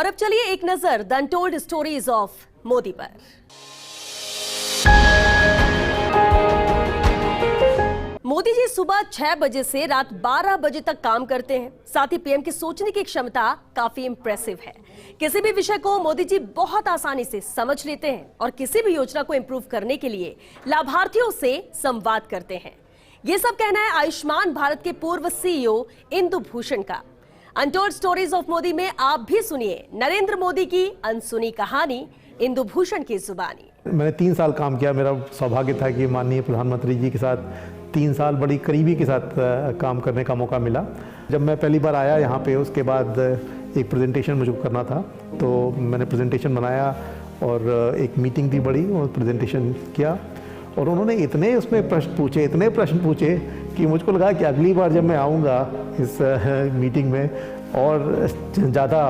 और अब चलिए एक नजर the untold stories of Modi पर। मोदी जी सुबह 6 बजे से रात 12 बजे तक काम करते हैं। साथ ही पीएम की सोचने की क्षमता काफी इंप्रेसिव है। किसी भी विषय को मोदी जी बहुत आसानी से समझ लेते हैं और किसी भी योजना को इंप्रूव करने के लिए लाभार्थियों से संवाद करते हैं। ये सब कहना है आयुष्मान भारत के पूर्व सीईओ इंदु भूषण का। अनटोल्ड स्टोरीज ऑफ मोदी में आप भी सुनिए नरेंद्र मोदी की अनसुनी कहानी इंदु भूषण की जुबानी। मैंने 3 साल काम किया। मेरा सौभाग्य था कि माननीय प्रधानमंत्री जी के साथ 3 साल बड़ी करीबी के साथ काम करने का मौका मिला। जब मैं पहली बार आया यहाँ पे, उसके बाद एक प्रेजेंटेशन मुझे करना था, तो मैंने प्रेजेंटेशन बनाया और एक मीटिंग थी बड़ी और प्रेजेंटेशन किया। और उन्होंने इतने उसमें इतने प्रश्न पूछे कि मुझको लगा कि अगली बार जब मैं आऊँगा इस मीटिंग में और ज़्यादा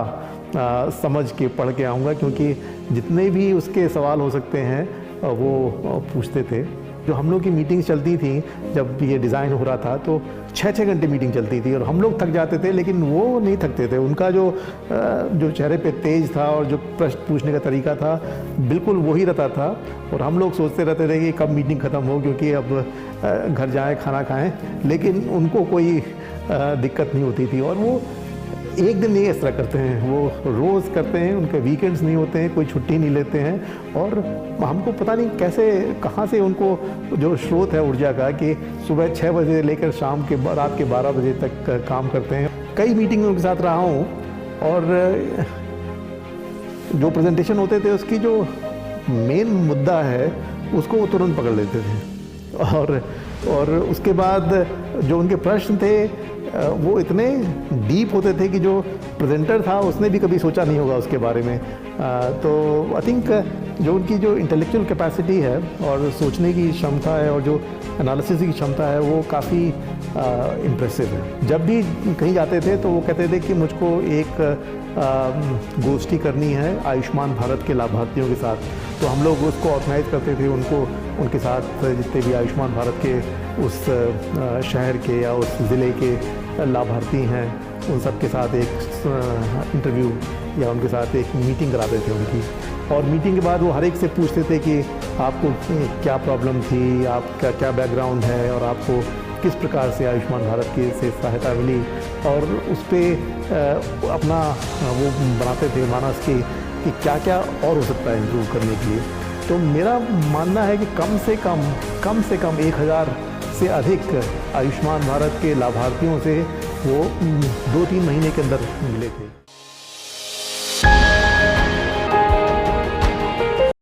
समझ के पढ़ के आऊँगा, क्योंकि जितने भी उसके सवाल हो सकते हैं वो पूछते थे। जो हम लोग की मीटिंग चलती थी, जब ये डिज़ाइन हो रहा था तो 6-6 घंटे मीटिंग चलती थी और हम लोग थक जाते थे, लेकिन वो नहीं थकते थे। उनका जो चेहरे पे तेज था और जो प्रश्न पूछने का तरीका था बिल्कुल वही रहता था। और हम लोग सोचते रहते थे कि कब मीटिंग ख़त्म हो, क्योंकि अब घर जाएं खाना खाएं, लेकिन उनको कोई दिक्कत नहीं होती थी। और वो एक दिन नहीं इस तरह करते हैं, वो रोज़ करते हैं। उनके वीकेंड्स नहीं होते हैं, कोई छुट्टी नहीं लेते हैं। और हमको पता नहीं कैसे, कहाँ से उनको जो स्रोत है ऊर्जा का कि सुबह 6 बजे लेकर शाम के रात के 12 बजे तक काम करते हैं। कई मीटिंग उनके साथ रहा हूँ और जो प्रेजेंटेशन होते थे उसकी जो मेन मुद्दा है उसको वो तुरंत पकड़ लेते थे। और उसके बाद जो उनके प्रश्न थे वो इतने डीप होते थे कि जो प्रेजेंटर था उसने भी कभी सोचा नहीं होगा उसके बारे में। तो आई थिंक जो उनकी जो इंटेलेक्चुअल कैपेसिटी है और सोचने की क्षमता है और जो एनालिसिस की क्षमता है वो काफ़ी इम्प्रेसिव है। जब भी कहीं जाते थे तो वो कहते थे कि मुझको एक गोष्ठी करनी है आयुष्मान भारत के लाभार्थियों के साथ। तो हम लोग उसको ऑर्गेनाइज करते थे, उनके साथ जितने भी आयुष्मान भारत के उस शहर के या उस ज़िले के लाभार्थी हैं उन सब के साथ एक इंटरव्यू या उनके साथ एक मीटिंग कराते थे उनकी। और मीटिंग के बाद वो हर एक से पूछते थे कि आपको क्या प्रॉब्लम थी, आपका क्या बैकग्राउंड है और आपको किस प्रकार से आयुष्मान भारत की से सहायता मिली। और उस पर अपना वो बनाते थे मानस कि क्या क्या और हो सकता है इम्प्रूव करने के लिए। तो मेरा मानना है कि कम से कम 1000 से अधिक आयुष्मान भारत के लाभार्थियों से वो 2-3 महीने के अंदर मिले थे।